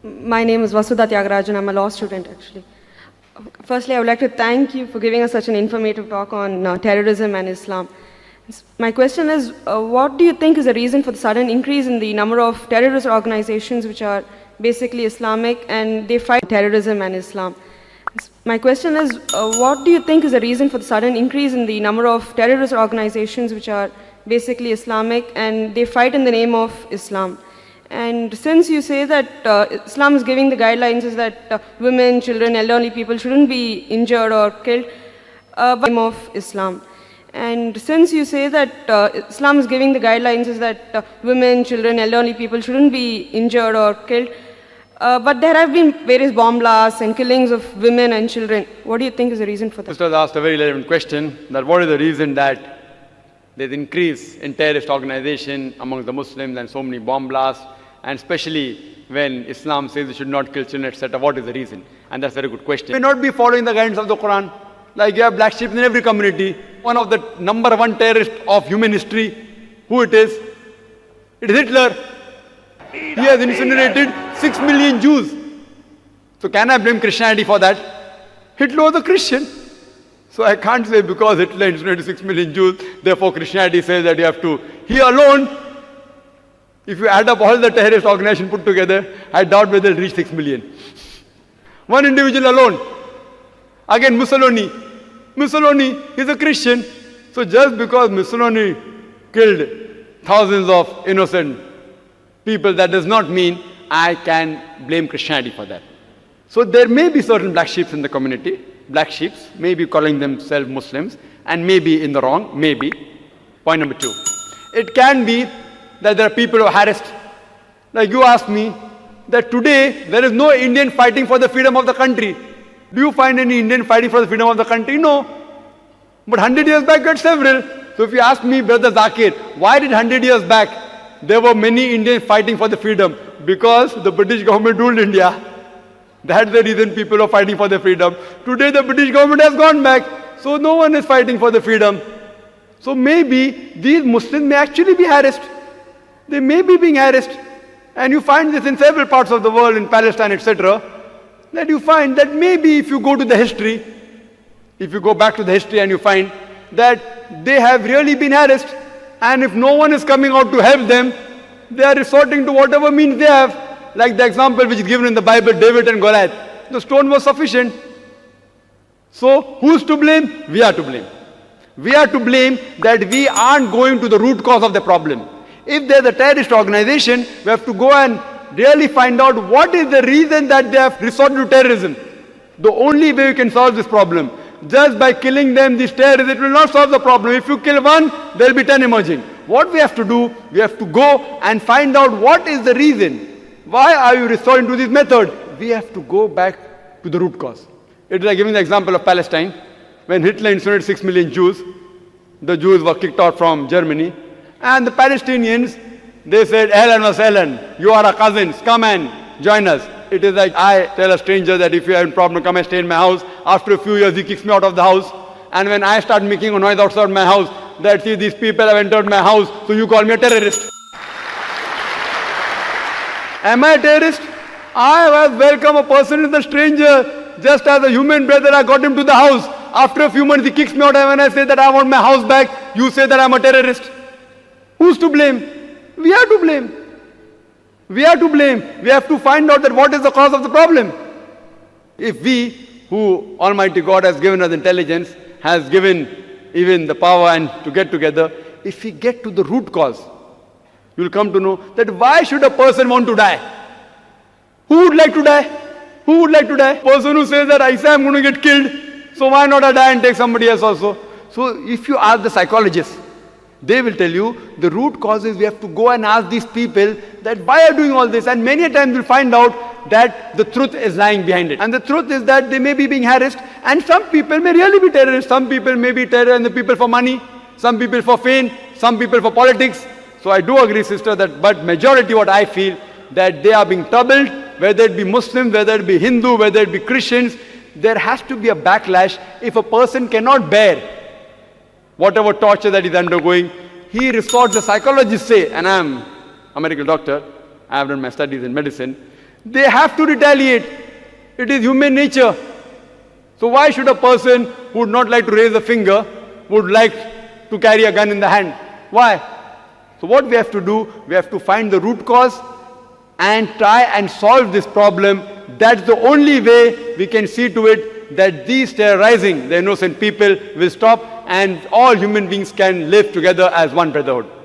My name is Vasudha. I'm a law student actually. Firstly, I would like to thank you for giving us such an informative talk on terrorism and Islam. My question is, what do you think is the reason for the sudden increase in the number of terrorist organizations which are basically Islamic and they fight terrorism and Islam? My question is, what do you think is the reason for the sudden increase in the number of terrorist organizations which are basically Islamic and they fight in the name of Islam? And since you say that Islam is giving the guidelines is that women, children, elderly people shouldn't be injured or killed by the name of Islam. And since you say that Islam is giving the guidelines is that women, children, elderly people shouldn't be injured or killed, but there have been various bomb blasts and killings of women and children. What do you think is the reason for that? Sister asked a very relevant question, that what is the reason that there's increase in terrorist organization among the Muslims and so many bomb blasts, and especially when Islam says you should not kill children, etc. What is the reason? And that's a very good question. We may not be following the guidance of the Quran. Like you have black sheep in every community. One of the number one terrorists of human history, who it is? It is Hitler. He has incinerated 6 million Jews. So can I blame Christianity for that? Hitler was a Christian. So I can't say because Hitler incinerated 6 million Jews, therefore Christianity says that you have to. He alone, if you add up all the terrorist organizations put together, I doubt whether they'll reach 6 million. One individual alone. Again, Mussolini. Mussolini is a Christian. So just because Mussolini killed thousands of innocent people, that does not mean I can blame Christianity for that. So there may be certain black sheep in the community. Black sheep, maybe calling themselves Muslims, and maybe in the wrong, maybe. Point number two. It can be that there are people who are harassed. Like you asked me, that today there is no Indian fighting for the freedom of the country. Do you find any Indian fighting for the freedom of the country? No. But 100 years back, you had several. So if you ask me, Brother ذاكر, why did 100 years back there were many Indians fighting for the freedom? Because the British government ruled India. That's the reason people are fighting for their freedom. Today the British government has gone back, so no one is fighting for the freedom. So maybe these Muslims may actually be harassed. They may be being harassed. And you find this in several parts of the world, in Palestine, etc. That you find that maybe if you go to the history, if you go back to the history and you find that they have really been harassed, and if no one is coming out to help them, they are resorting to whatever means they have. Like the example which is given in the Bible, David and Goliath. The stone was sufficient. So who's to blame? We are to blame. We are to blame that we aren't going to the root cause of the problem. If there's a terrorist organization, we have to go and really find out what is the reason that they have resorted to terrorism. The only way we can solve this problem. Just by killing them, these terrorists, it will not solve the problem. If you kill one, there will be 10 emerging. What we have to do, we have to go and find out what is the reason. Why are you resorting to this method? We have to go back to the root cause. It is like giving the example of Palestine. When Hitler incinerated 6 million Jews, the Jews were kicked out from Germany. And the Palestinians, they said, Ahlan wa sahlan, you are our cousins, come and join us. It is like I tell a stranger that if you have a problem, come and stay in my house. After a few years, he kicks me out of the house. And when I start making a noise outside my house, that see, these people have entered my house, so you call me a terrorist. Am I a terrorist? I have welcomed a person as a stranger, just as a human brother. I got him to the house. After a few months, he kicks me out, and when I say that I want my house back, you say that I'm a terrorist. Who's to blame? We are to blame. We are to blame. We have to find out that what is the cause of the problem. If we, who Almighty God has given us intelligence, has given even the power and to get together, if we get to the root cause, you will come to know that why should a person want to die? Who would like to die? Who would like to die? Person who says that I say I'm going to get killed, so why not I die and take somebody else also? So if you ask the psychologists, they will tell you the root causes. We have to go and ask these people that why are doing all this, and many times you'll find out that the truth is lying behind it. And the truth is that they may be being harassed, and some people may really be terrorists. Some people may be terror and the people for money, some people for fame, some people for politics. So I do agree, sister, that but majority what I feel that they are being troubled, whether it be Muslims, whether it be Hindu, whether it be Christians. There has to be a backlash. If a person cannot bear whatever torture that he's undergoing, he resorts, the psychologists say, and I'm a medical doctor, I have done my studies in medicine, They have to retaliate. It is human nature. So why should a person who would not like to raise a finger would like to carry a gun in the hand? Why? So what we have to do, we have to find the root cause and try and solve this problem. That's the only way we can see to it that these terrorizing the innocent people will stop and all human beings can live together as one brotherhood.